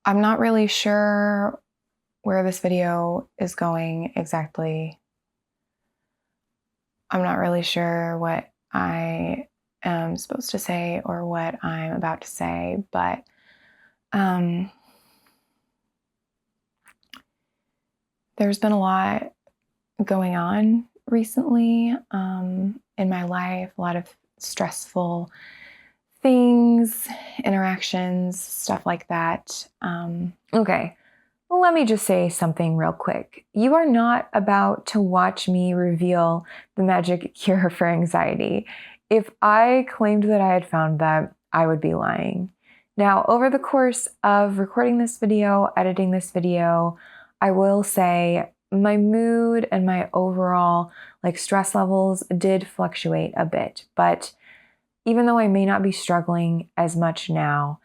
I'm not really sure where this video is going exactly. I'm not really sure what I am supposed to say or what I'm about to say, but there's been a lot going on recently in my life, a lot of stressful things, interactions, stuff like that. Okay, well, let me just say something real quick. You are not about to watch me reveal the magic cure for anxiety. If I claimed that I had found that, I would be lying. Now, over the course of recording this video, editing this video, I will say my mood and my overall stress levels did fluctuate a bit, but even though I may not be struggling as much now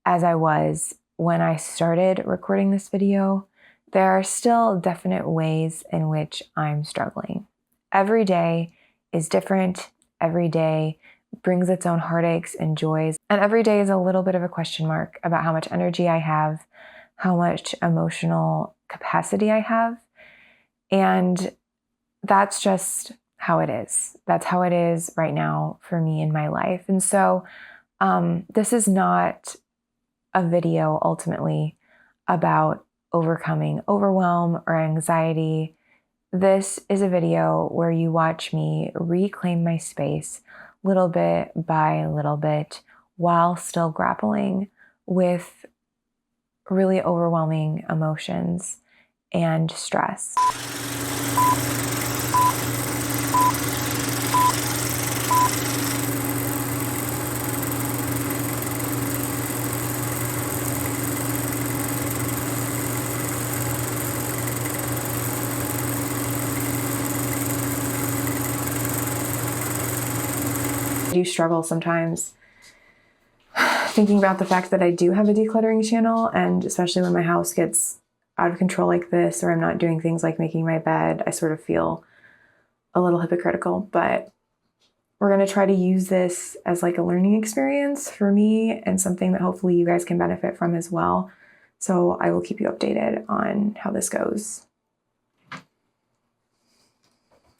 as I was when I started recording this video, there are still definite ways in which I'm struggling. Every day is different. Every day brings its own heartaches and joys. And every day is a little bit of a question mark about how much energy I have, how much emotional capacity I have. And that's just how it is. That's how it is right now for me in my life. And so this is not a video ultimately about overcoming overwhelm or anxiety. This is a video where you watch me reclaim my space little bit by little bit while still grappling with really overwhelming emotions and stress. I do struggle sometimes thinking about the fact that I do have a decluttering channel, and especially when my house gets out of control like this, or I'm not doing things like making my bed, I sort of feel a little hypocritical. But we're going to try to use this as like a learning experience for me and something that hopefully you guys can benefit from as well. So I will keep you updated on how this goes.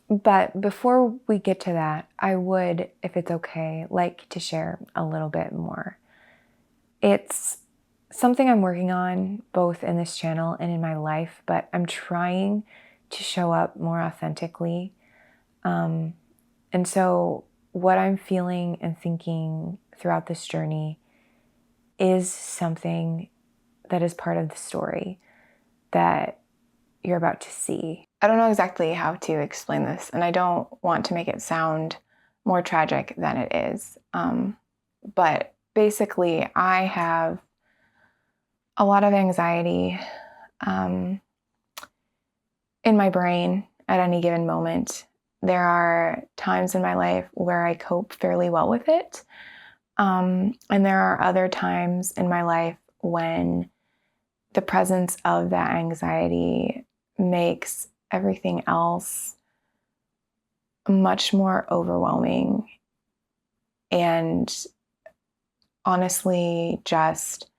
But before we get to that, I would, if it's okay, like to share a little bit more. It's something I'm working on both in this channel and in my life, but I'm trying to show up more authentically. And so what I'm feeling and thinking throughout this journey is something that is part of the story that you're about to see. I don't know exactly how to explain this, and I don't want to make it sound more tragic than it is. But basically, I have a lot of anxiety in my brain at any given moment. There are times in my life where I cope fairly well with it. And there are other times in my life when the presence of that anxiety makes everything else much more overwhelming and honestly just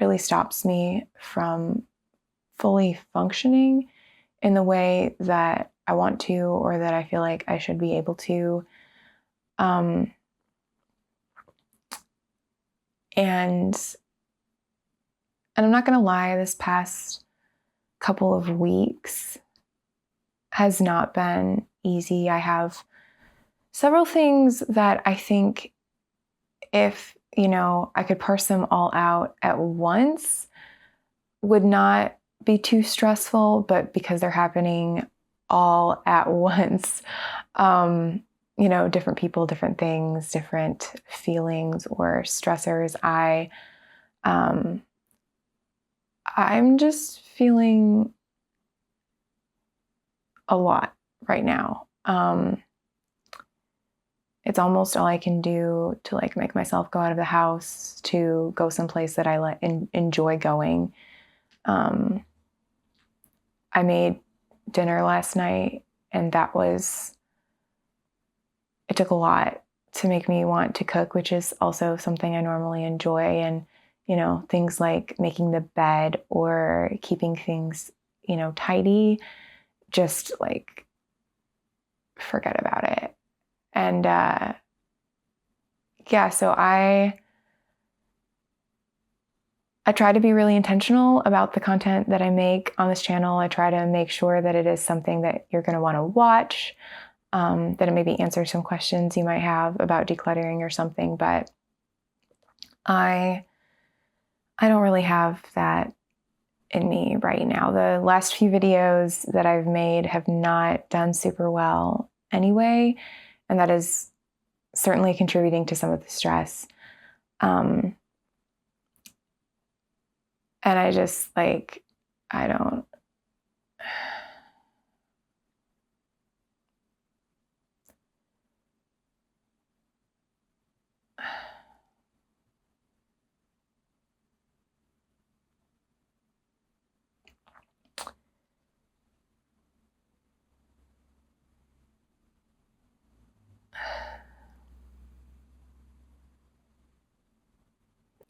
really stops me from fully functioning in the way that I want to, or that I feel like I should be able to. And I'm not going to lie, this past couple of weeks has not been easy. I have several things that I think if, I could parse them all out at once, would not be too stressful, but because they're happening all at once, different people, different things, different feelings or stressors, I'm just feeling a lot right now. It's almost all I can do to make myself go out of the house, to go someplace that I enjoy going. I made dinner last night, and it took a lot to make me want to cook, which is also something I normally enjoy. And, things like making the bed or keeping things, tidy, just like forget about it. And so I try to be really intentional about the content that I make on this channel. I try to make sure that it is something that you're going to want to watch, that it maybe answers some questions you might have about decluttering or something. But I don't really have that in me right now. The last few videos that I've made have not done super well anyway, and that is certainly contributing to some of the stress. And I just I don't.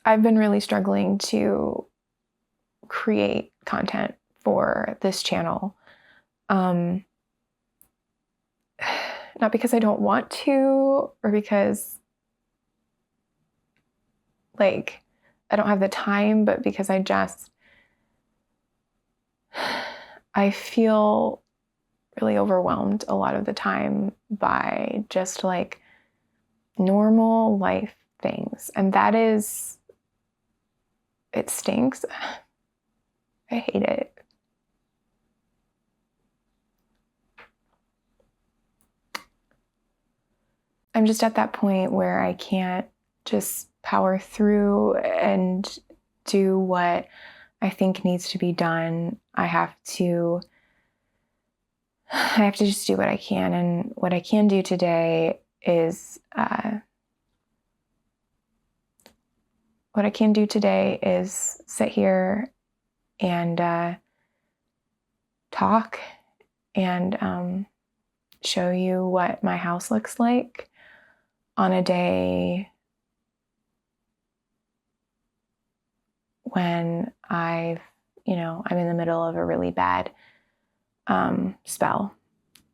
I've been really struggling to create content for this channel. Not because I don't want to, or because I don't have the time, but because I feel really overwhelmed a lot of the time by just normal life things. And it stinks. I hate it. I'm just at that point where I can't just power through and do what I think needs to be done. I have to just do what I can. And what I can do today is sit here and talk and show you what my house looks like on a day when I'm in the middle of a really bad spell.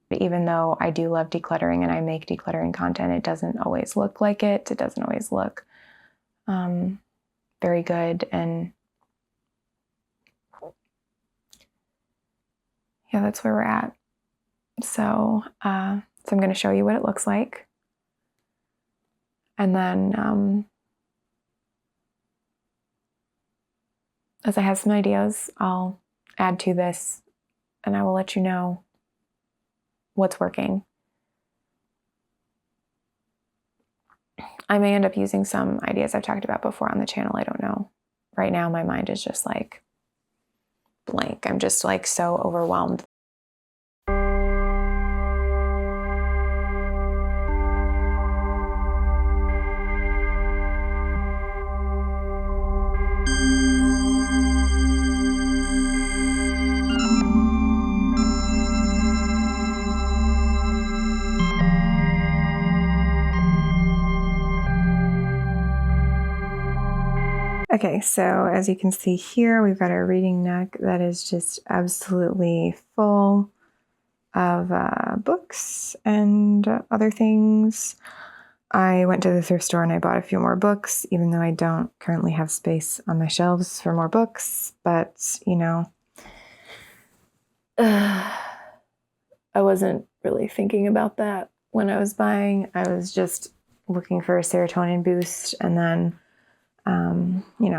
But even though I do love decluttering and I make decluttering content, it doesn't always look like it. It doesn't always look very good. And yeah, that's where we're at. So I'm going to show you what it looks like. And then as I have some ideas, I'll add to this and I will let you know what's working. I may end up using some ideas I've talked about before on the channel. I don't know. Right now, my mind is just blank. I'm just so overwhelmed. Okay, so as you can see here, we've got our reading nook that is just absolutely full of books and other things. I went to the thrift store and I bought a few more books, even though I don't currently have space on my shelves for more books. But, I wasn't really thinking about that when I was buying. I was just looking for a serotonin boost, and then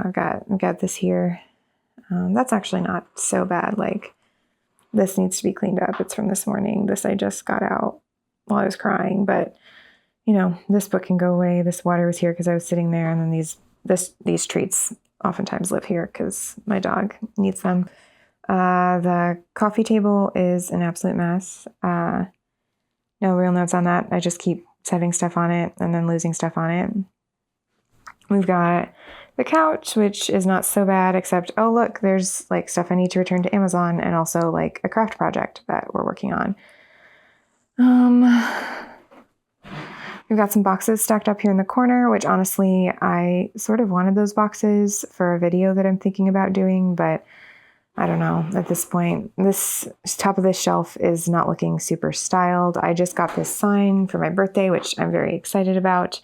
I've got this here. That's actually not so bad. This needs to be cleaned up. It's from this morning. This I just got out while I was crying, but this book can go away. This water was here because I was sitting there, and then these treats oftentimes live here because my dog needs them. The coffee table is an absolute mess. No real notes on that. I just keep setting stuff on it and then losing stuff on it. We've got the couch, which is not so bad, except, oh, look, there's stuff I need to return to Amazon, and also a craft project that we're working on. We've got some boxes stacked up here in the corner, which honestly, I sort of wanted those boxes for a video that I'm thinking about doing, but I don't know. At this point, this top of this shelf is not looking super styled. I just got this sign for my birthday, which I'm very excited about.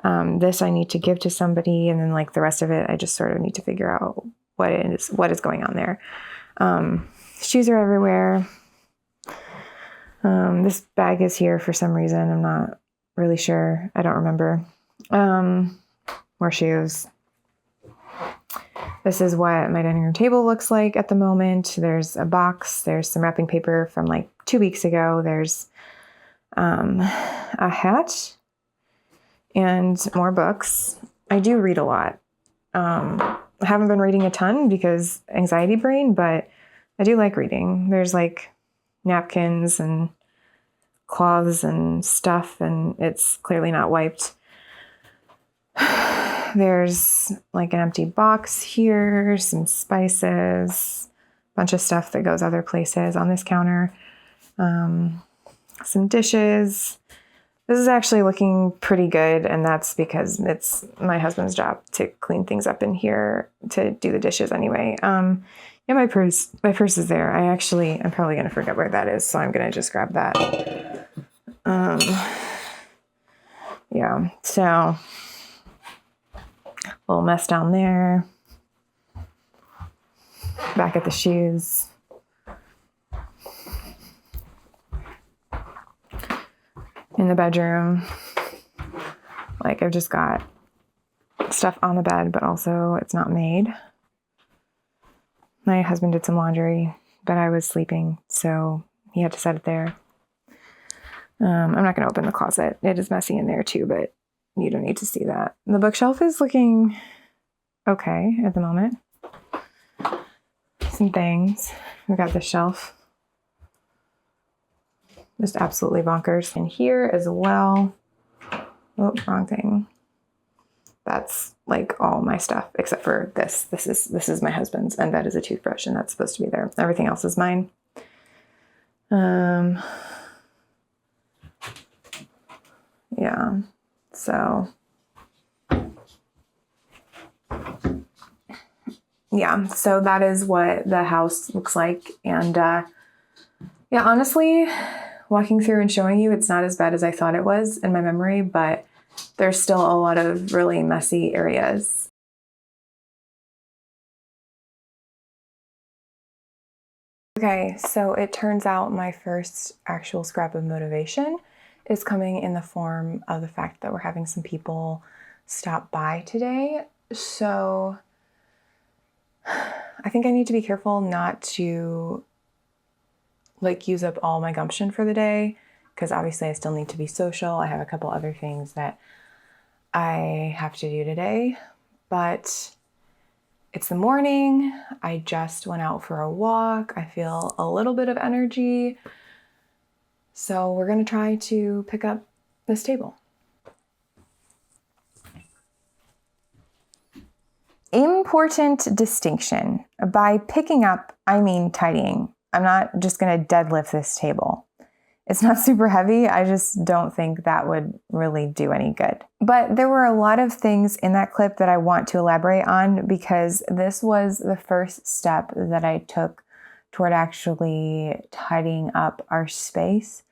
This I need to give to somebody, and then like the rest of it, I just sort of need to figure out what is going on there. Shoes are everywhere. This bag is here for some reason. I'm not really sure. I don't remember. More shoes. This is what my dining room table looks like at the moment. There's a box. There's some wrapping paper from like 2 weeks ago. There's a hat and more books. I do read a lot. I haven't been reading a ton because anxiety brain, but I do like reading. There's like napkins and cloths and stuff, and it's clearly not wiped. There's like an empty box here, some spices, a bunch of stuff that goes other places on this counter. Some dishes. This is actually looking pretty good, and that's because it's my husband's job to clean things up in here, to do the dishes anyway. Yeah, my purse is there. I'm probably going to forget where that is, so I'm going to just grab that. Yeah, so a little mess down there. Back at the shoes. In the bedroom, like I've just got stuff on the bed, but also it's not made. My husband did some laundry, but I was sleeping, so he had to set it there. I'm not going to open the closet. It is messy in there too, but you don't need to see that. The bookshelf is looking okay at the moment. Some things. We got this shelf. Just absolutely bonkers. And here as well. Oh, wrong thing. That's like all my stuff except for this. This is my husband's, and that is a toothbrush, and that's supposed to be there. Everything else is mine. Yeah. So yeah, so that is what the house looks like. And yeah, honestly, walking through and showing you, it's not as bad as I thought it was in my memory, but there's still a lot of really messy areas. Okay, so it turns out my first actual scrap of motivation is coming in the form of the fact that we're having some people stop by today. So I think I need to be careful not to like use up all my gumption for the day, because obviously I still need to be social. I have a couple other things that I have to do today, but it's the morning. I just went out for a walk. I feel a little bit of energy. So we're going to try to pick up this table. Important distinction. By picking up, I mean tidying. I'm not just going to deadlift this table. It's not super heavy. I just don't think that would really do any good. But there were a lot of things in that clip that I want to elaborate on, because this was the first step that I took toward actually tidying up our space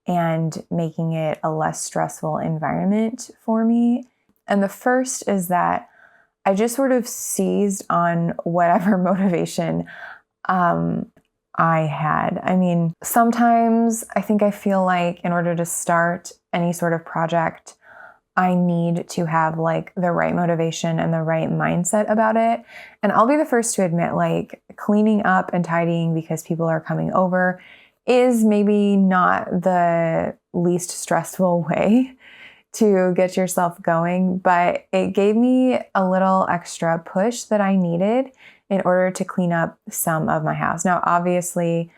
and making it a less stressful environment for me. And the first is that I just sort of seized on whatever motivation I had. I mean, sometimes I think I feel like in order to start any sort of project, I need to have like the right motivation and the right mindset about it. And I'll be the first to admit, like, cleaning up and tidying because people are coming over is maybe not the least stressful way to get yourself going, but it gave me a little extra push that I needed in order to clean up some of my house. Now, obviously,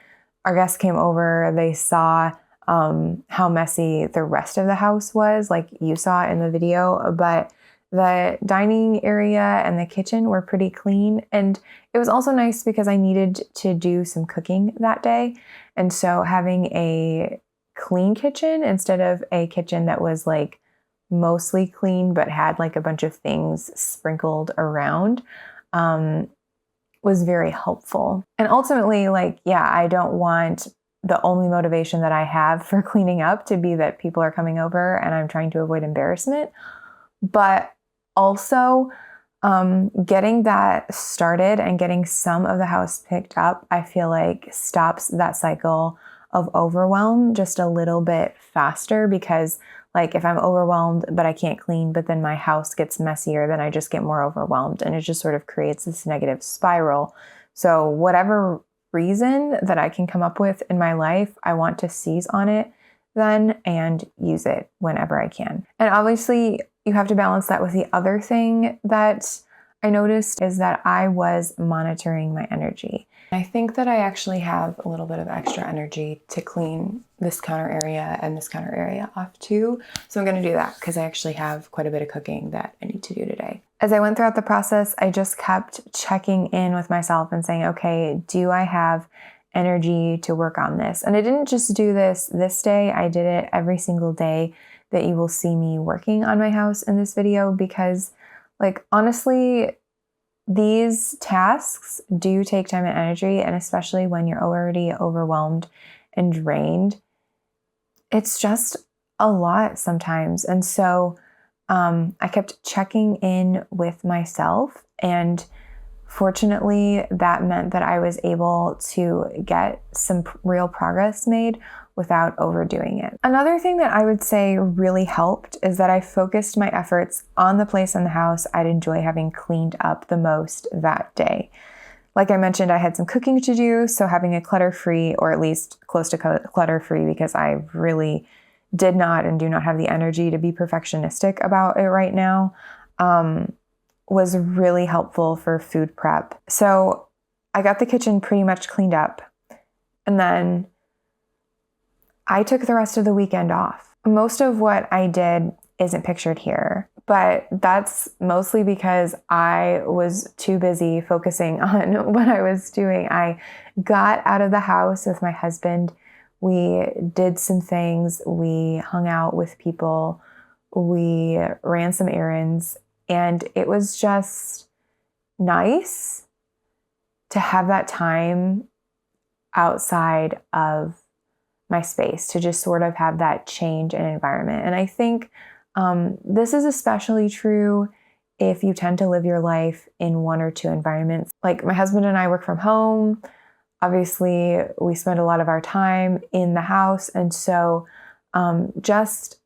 our guests came over, they saw how messy the rest of the house was, like you saw in the video, but the dining area and the kitchen were pretty clean. And it was also nice because I needed to do some cooking that day. And so having a clean kitchen instead of a kitchen that was like mostly clean, but had like a bunch of things sprinkled around, was very helpful. And ultimately, like, yeah, I don't want the only motivation that I have for cleaning up to be that people are coming over and I'm trying to avoid embarrassment. But also, getting that started and getting some of the house picked up, I feel like stops that cycle of overwhelm just a little bit faster, because like if I'm overwhelmed but I can't clean, but then my house gets messier, then I just get more overwhelmed and it just sort of creates this negative spiral. So whatever reason that I can come up with in my life, I want to seize on it then and use it whenever I can. And obviously you have to balance that with the other thing that I noticed is that I was monitoring my energy. I think that I actually have a little bit of extra energy to clean this counter area and this counter area off too. So I'm going to do that because I actually have quite a bit of cooking that I need to do today. As I went throughout the process, I just kept checking in with myself and saying, okay, do I have energy to work on this? And I didn't just do this day. I did it every single day that you will see me working on my house in this video, because like honestly, these tasks do take time and energy, and especially when you're already overwhelmed and drained, it's just a lot sometimes. And so I kept checking in with myself, and fortunately, that meant that I was able to get some real progress made without overdoing it. Another thing that I would say really helped is that I focused my efforts on the place in the house I'd enjoy having cleaned up the most that day. Like I mentioned, I had some cooking to do, so having a clutter-free, or at least close to clutter-free, because I really did not and do not have the energy to be perfectionistic about it right now, was really helpful for food prep. So I got the kitchen pretty much cleaned up, and then I took the rest of the weekend off. Most of what I did isn't pictured here, but that's mostly because I was too busy focusing on what I was doing. I got out of the house with my husband. We did some things. We hung out with people. We ran some errands, and it was just nice to have that time outside of my space, to just sort of have that change in environment. And I think this is especially true if you tend to live your life in one or two environments. Like my husband and I work from home. Obviously, we spend a lot of our time in the house. And so just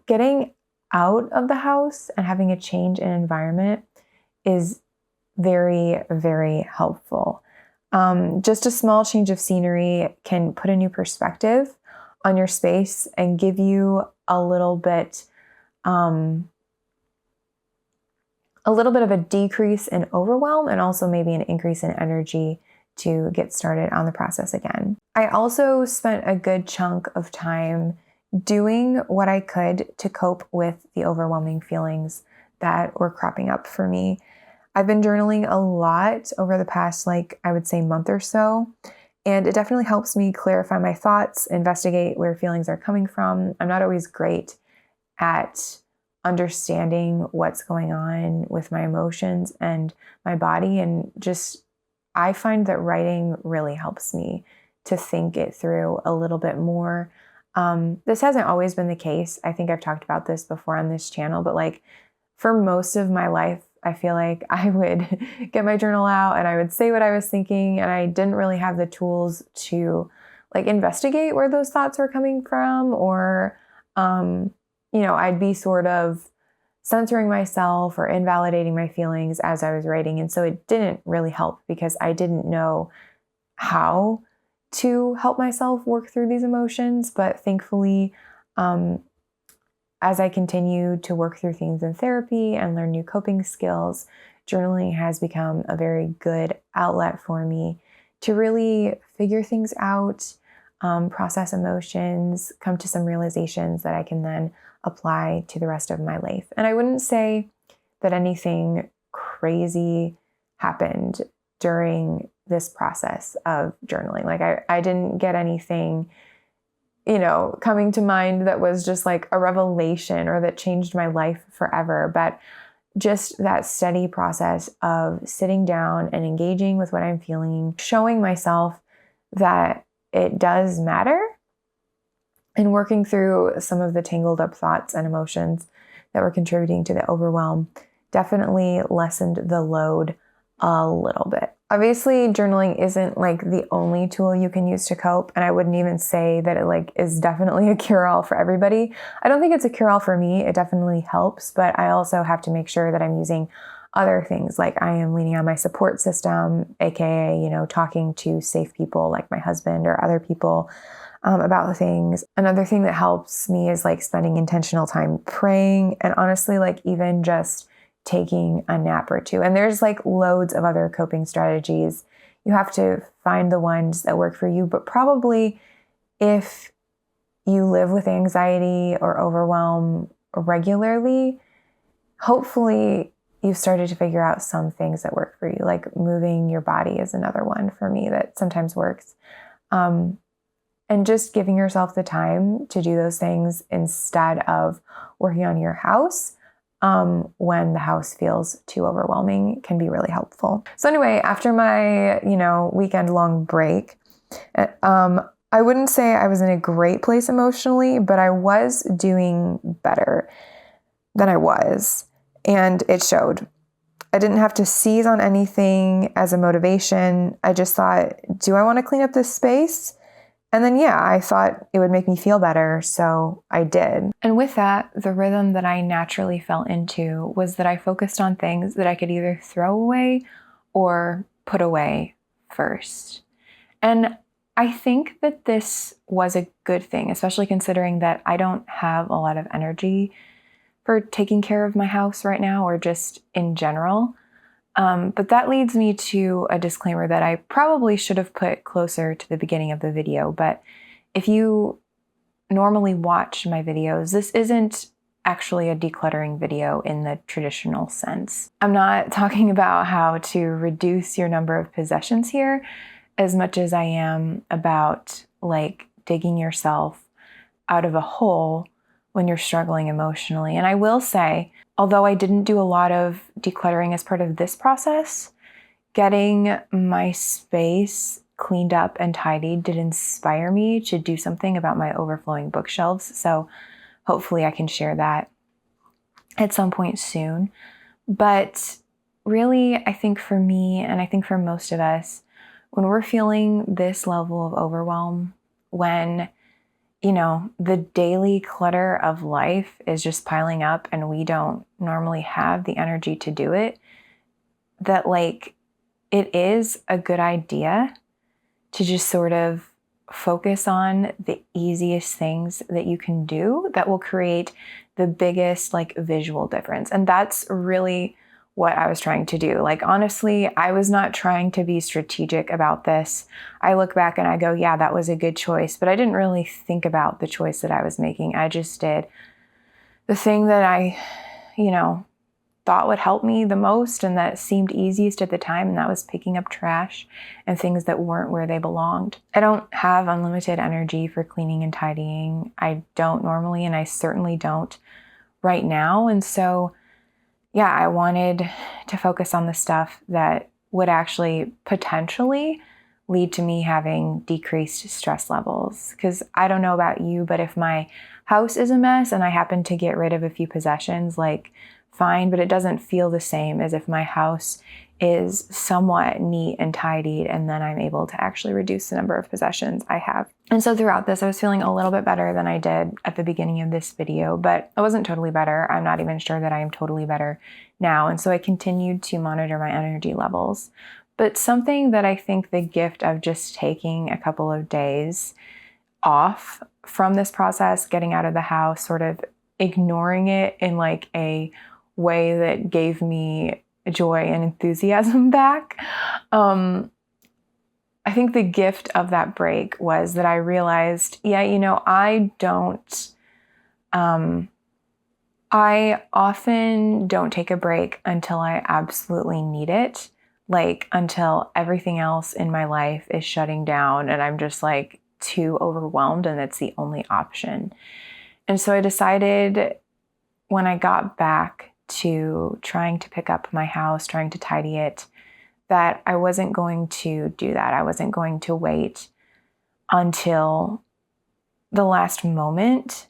getting out of the house and having a change in environment is very, very helpful. Just a small change of scenery can put a new perspective on your space and give you a little bit of a decrease in overwhelm, and also maybe an increase in energy to get started on the process again. I also spent a good chunk of time doing what I could to cope with the overwhelming feelings that were cropping up for me. I've been journaling a lot over the past, I would say month or so, and it definitely helps me clarify my thoughts, investigate where feelings are coming from. I'm not always great at understanding what's going on with my emotions and my body, and just I find that writing really helps me to think it through a little bit more. This hasn't always been the case. I think I've talked about this before on this channel, but for most of my life, I feel like I would get my journal out and I would say what I was thinking, and I didn't really have the tools to investigate where those thoughts were coming from, or I'd be sort of censoring myself or invalidating my feelings as I was writing. And so it didn't really help because I didn't know how to help myself work through these emotions. But thankfully, as I continue to work through things in therapy and learn new coping skills, journaling has become a very good outlet for me to really figure things out, process emotions, come to some realizations that I can then apply to the rest of my life. And I wouldn't say that anything crazy happened during this process of journaling. I didn't get anything coming to mind that was just like a revelation or that changed my life forever. But just that steady process of sitting down and engaging with what I'm feeling, showing myself that it does matter, and working through some of the tangled up thoughts and emotions that were contributing to the overwhelm definitely lessened the load a little bit. Obviously, journaling isn't like the only tool you can use to cope, and I wouldn't even say that it like is definitely a cure-all for everybody. I don't think it's a cure-all for me. It definitely helps, but I also have to make sure that I'm using other things, like I am leaning on my support system, aka, talking to safe people like my husband or other people about the things. Another thing that helps me is like spending intentional time praying, and honestly, like even just taking a nap or two. And there's like loads of other coping strategies. You have to find the ones that work for you, but probably if you live with anxiety or overwhelm regularly, hopefully you've started to figure out some things that work for you. Like moving your body is another one for me that sometimes works. And just giving yourself the time to do those things instead of working on your house when the house feels too overwhelming can be really helpful. So anyway, after my, weekend long break, I wouldn't say I was in a great place emotionally, but I was doing better than I was, and it showed. I didn't have to seize on anything as a motivation. I just thought, do I want to clean up this space? And then, I thought it would make me feel better, so I did. And with that, the rhythm that I naturally fell into was that I focused on things that I could either throw away or put away first. And I think that this was a good thing, especially considering that I don't have a lot of energy for taking care of my house right now, or just in general. But that leads me to a disclaimer that I probably should have put closer to the beginning of the video. But if you normally watch my videos, this isn't actually a decluttering video in the traditional sense. I'm not talking about how to reduce your number of possessions here as much as I am about like digging yourself out of a hole when you're struggling emotionally. And I will say, although I didn't do a lot of decluttering as part of this process, getting my space cleaned up and tidied did inspire me to do something about my overflowing bookshelves. So hopefully I can share that at some point soon. But really, I think for me, and I think for most of us, when we're feeling this level of overwhelm, when the daily clutter of life is just piling up and we don't normally have the energy to do it, that like it is a good idea to just sort of focus on the easiest things that you can do that will create the biggest like visual difference. And that's really what I was trying to do. Like, honestly, I was not trying to be strategic about this. I look back and I go, yeah, that was a good choice, but I didn't really think about the choice that I was making. I just did the thing that I, thought would help me the most and that seemed easiest at the time, and that was picking up trash and things that weren't where they belonged. I don't have unlimited energy for cleaning and tidying. I don't normally, and I certainly don't right now. And so I wanted to focus on the stuff that would actually potentially lead to me having decreased stress levels. Because I don't know about you, but if my house is a mess and I happen to get rid of a few possessions, like fine, but it doesn't feel the same as if my house is somewhat neat and tidied and then I'm able to actually reduce the number of possessions I have. And so throughout this, I was feeling a little bit better than I did at the beginning of this video, but I wasn't totally better. I'm not even sure that I am totally better now. And so I continued to monitor my energy levels. But something that I think the gift of just taking a couple of days off from this process, getting out of the house, sort of ignoring it in like a way that gave me joy and enthusiasm back. I think the gift of that break was that I realized, I often don't take a break until I absolutely need it, like until everything else in my life is shutting down and I'm just like too overwhelmed and it's the only option. And so I decided when I got back to trying to pick up my house, trying to tidy it, that I wasn't going to do that. I wasn't going to wait until the last moment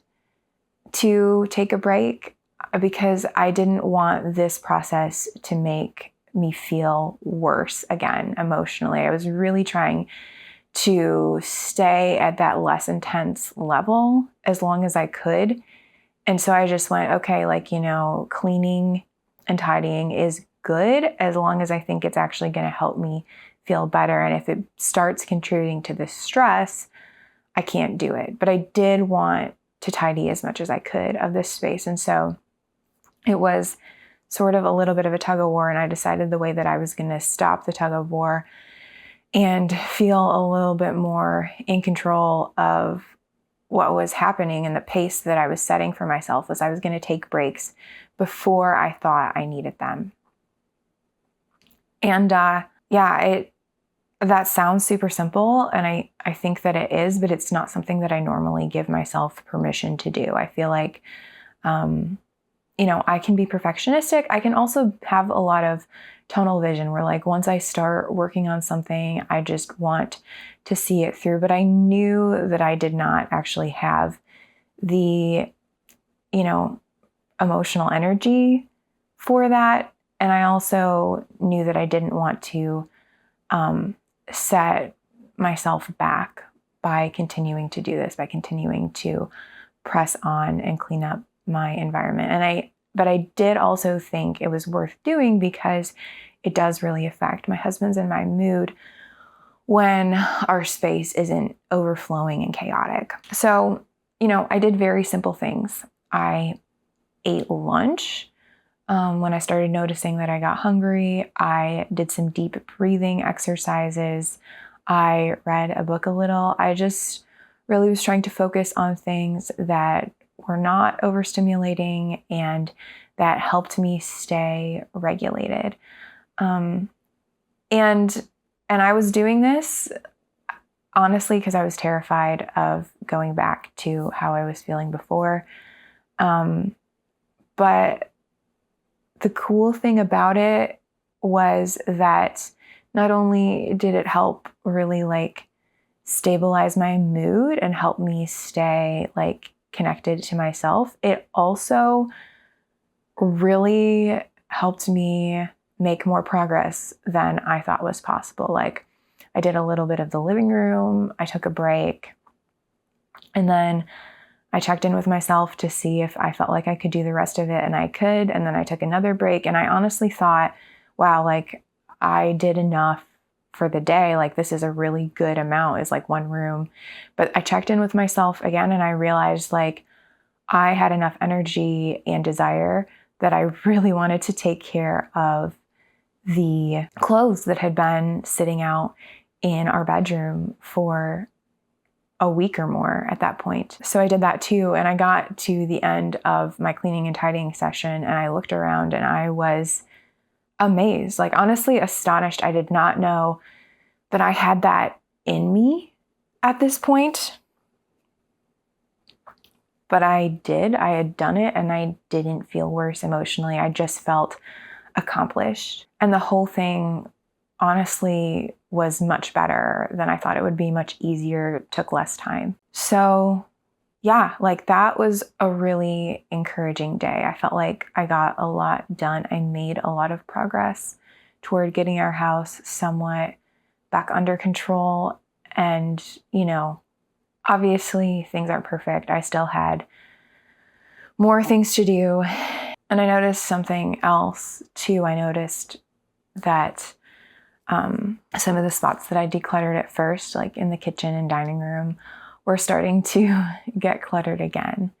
to take a break, because I didn't want this process to make me feel worse again emotionally. I was really trying to stay at that less intense level as long as I could. And so I just went, okay, like, cleaning and tidying is good as long as I think it's actually going to help me feel better. And if it starts contributing to the stress, I can't do it. But I did want to tidy as much as I could of this space. And so it was sort of a little bit of a tug of war. And I decided the way that I was going to stop the tug of war and feel a little bit more in control of what was happening and the pace that I was setting for myself was I was going to take breaks before I thought I needed them. And that sounds super simple, and I think that it is, but it's not something that I normally give myself permission to do. I feel like, I can be perfectionistic. I can also have a lot of tunnel vision where, like, once I start working on something, I just want to see it through. But I knew that I did not actually have the, emotional energy for that. And I also knew that I didn't want to set myself back by continuing to do this, by continuing to press on and clean up my environment. But I did also think it was worth doing because it does really affect my husband's and my mood when our space isn't overflowing and chaotic. So, I did very simple things. I ate lunch. When I started noticing that I got hungry, I did some deep breathing exercises. I read a book a little. I just really was trying to focus on things that were not overstimulating and that helped me stay regulated. And I was doing this honestly because I was terrified of going back to how I was feeling before. But the cool thing about it was that not only did it help really stabilize my mood and help me stay connected to myself, it also really helped me make more progress than I thought was possible. I did a little bit of the living room, I took a break, and then I checked in with myself to see if I felt like I could do the rest of it, and I could. And then I took another break, and I honestly thought, wow, I did enough for the day. This is a really good amount, is one room. But I checked in with myself again, and I realized I had enough energy and desire that I really wanted to take care of the clothes that had been sitting out in our bedroom for a week or more at that point. So I did that too. And I got to the end of my cleaning and tidying session and I looked around and I was amazed, honestly astonished. I did not know that I had that in me at this point. But I did. I had done it and I didn't feel worse emotionally. I just felt accomplished. And the whole thing honestly was much better than I thought it would be, much easier, took less time. So yeah, that was a really encouraging day. I felt like I got a lot done. I made a lot of progress toward getting our house somewhat back under control. And, obviously things aren't perfect. I still had more things to do. And I noticed something else too. I noticed that some of the spots that I decluttered at first, in the kitchen and dining room, were starting to get cluttered again.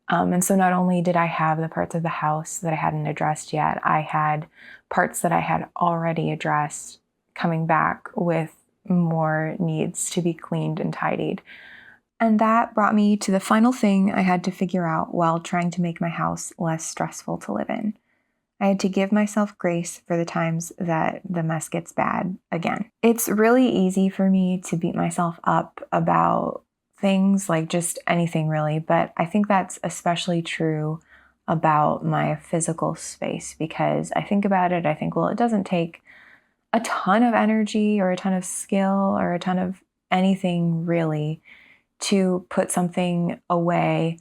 And so not only did I have the parts of the house that I hadn't addressed yet, I had parts that I had already addressed coming back with more needs to be cleaned and tidied. And that brought me to the final thing I had to figure out while trying to make my house less stressful to live in. I had to give myself grace for the times that the mess gets bad again. It's really easy for me to beat myself up about things, like just anything really, but I think that's especially true about my physical space, because I think about it, I think, well, it doesn't take a ton of energy or a ton of skill or a ton of anything really to put something away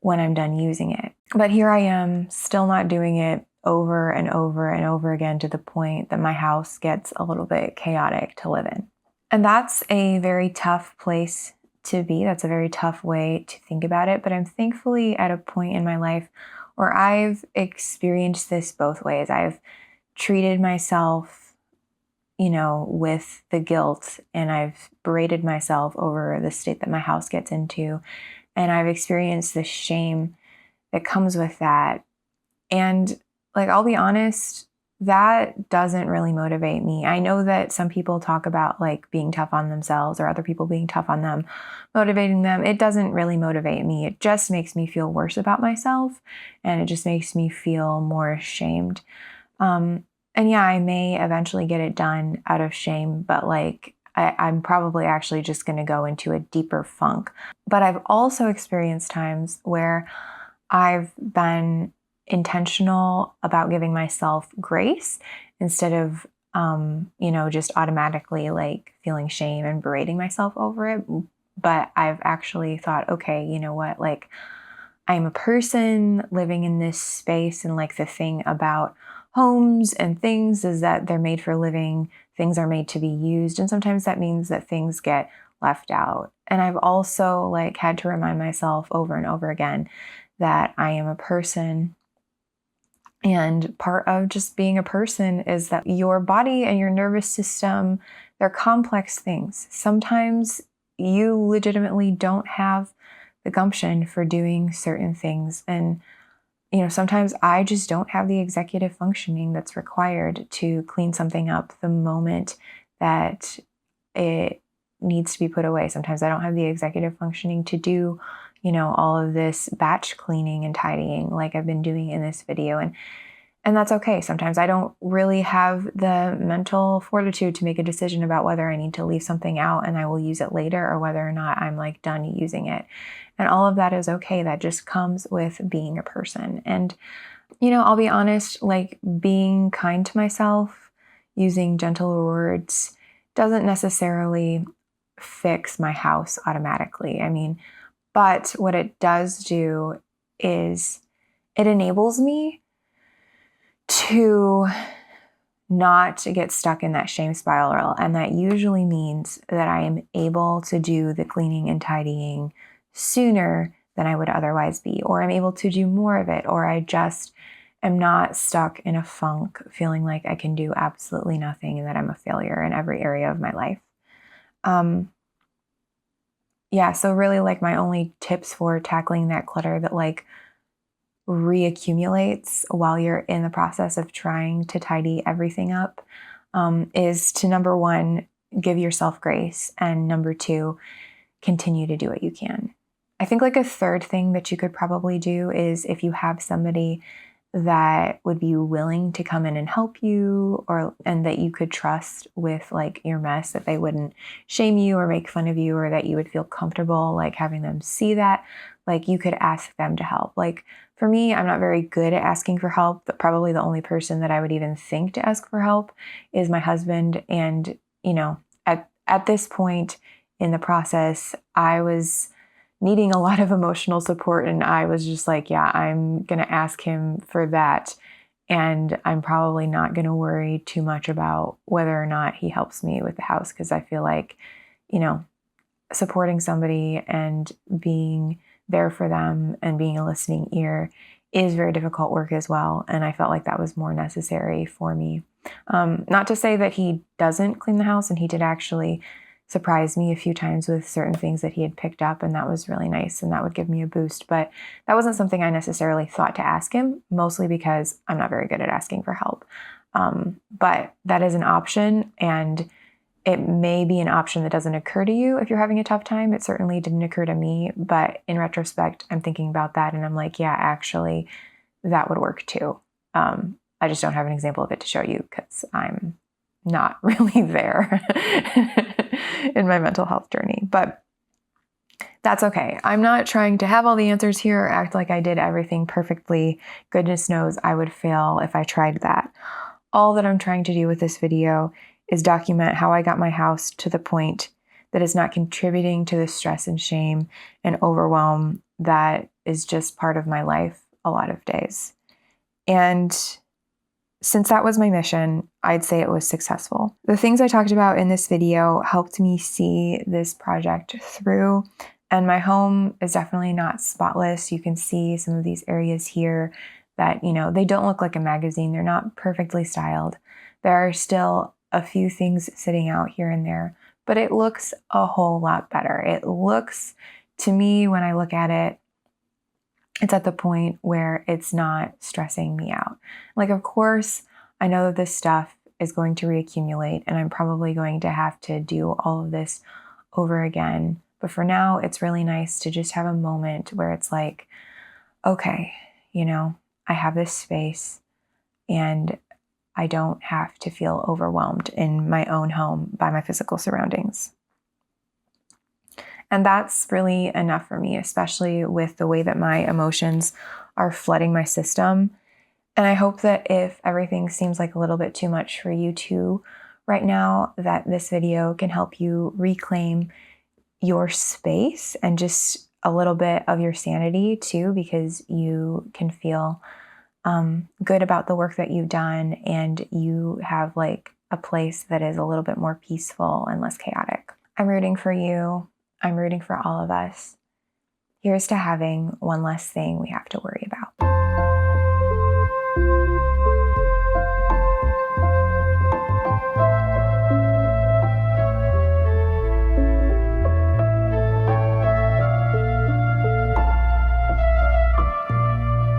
when I'm done using it. But here I am, still not doing it over and over and over again, to the point that my house gets a little bit chaotic to live in. And that's a very tough place to be. That's a very tough way to think about it. But I'm thankfully at a point in my life where I've experienced this both ways. I've treated myself, with the guilt, and I've berated myself over the state that my house gets into. And I've experienced the shame that comes with that. And I'll be honest, that doesn't really motivate me. I know that some people talk about being tough on themselves, or other people being tough on them, motivating them. It doesn't really motivate me. It just makes me feel worse about myself, and it just makes me feel more ashamed. And yeah, I may eventually get it done out of shame, but I'm probably actually just going to go into a deeper funk. But I've also experienced times where I've been intentional about giving myself grace instead of, just automatically feeling shame and berating myself over it. But I've actually thought, okay, you know what? I'm a person living in this space, and the thing about homes and things is that they're made for living. Things are made to be used, and sometimes that means that things get left out. And I've also had to remind myself over and over again that I am a person, and part of just being a person is that your body and your nervous system, they're complex things. Sometimes you legitimately don't have the gumption for doing certain things, and sometimes I just don't have the executive functioning that's required to clean something up the moment that it needs to be put away. Sometimes I don't have the executive functioning to do, all of this batch cleaning and tidying like I've been doing in this video. And that's okay. Sometimes I don't really have the mental fortitude to make a decision about whether I need to leave something out and I will use it later, or whether or not I'm done using it. And all of that is okay. That just comes with being a person. And, I'll be honest, being kind to myself, using gentle words doesn't necessarily fix my house automatically. But what it does do is it enables me to not get stuck in that shame spiral. And that usually means that I am able to do the cleaning and tidying sooner than I would otherwise be, or I'm able to do more of it, or I just am not stuck in a funk feeling like I can do absolutely nothing and that I'm a failure in every area of my life. So really my only tips for tackling that clutter that reaccumulates while you're in the process of trying to tidy everything up is to, number one, give yourself grace, and number two, continue to do what you can. I think a third thing that you could probably do is, if you have somebody that would be willing to come in and help you, and that you could trust with your mess, that they wouldn't shame you or make fun of you, or that you would feel comfortable having them see that, you could ask them to help. For me, I'm not very good at asking for help, but probably the only person that I would even think to ask for help is my husband. And, at this point in the process, I was needing a lot of emotional support, and I was just yeah, I'm going to ask him for that. And I'm probably not going to worry too much about whether or not he helps me with the house, because I feel supporting somebody and being there for them and being a listening ear is very difficult work as well. And I felt like that was more necessary for me. Not to say that he doesn't clean the house, and he did actually surprise me a few times with certain things that he had picked up, and that was really nice, and that would give me a boost. But that wasn't something I necessarily thought to ask him, mostly because I'm not very good at asking for help. But that is an option, and it may be an option that doesn't occur to you if you're having a tough time. It certainly didn't occur to me, but in retrospect, I'm thinking about that and I'm yeah, actually, that would work too. I just don't have an example of it to show you because I'm not really there in my mental health journey. But that's okay. I'm not trying to have all the answers here or act like I did everything perfectly. Goodness knows I would fail if I tried that. All that I'm trying to do with this video is document how I got my house to the point that is not contributing to the stress and shame and overwhelm that is just part of my life a lot of days. And since that was my mission, I'd say it was successful. The things I talked about in this video helped me see this project through, and my home is definitely not spotless. You can see some of these areas here that, they don't look like a magazine. They're not perfectly styled. There are still a few things sitting out here and there, but it looks a whole lot better. It looks, to me, when I look at it, it's at the point where it's not stressing me out. Like, of course, I know that this stuff is going to reaccumulate and I'm probably going to have to do all of this over again. But for now, it's really nice to just have a moment where it's like, okay, I have this space and I don't have to feel overwhelmed in my own home by my physical surroundings. And that's really enough for me, especially with the way that my emotions are flooding my system. And I hope that if everything seems like a little bit too much for you too right now, that this video can help you reclaim your space and just a little bit of your sanity too, because you can feel good about the work that you've done and you have like a place that is a little bit more peaceful and less chaotic. I'm rooting for you. I'm rooting for all of us. Here's to having one less thing we have to worry about.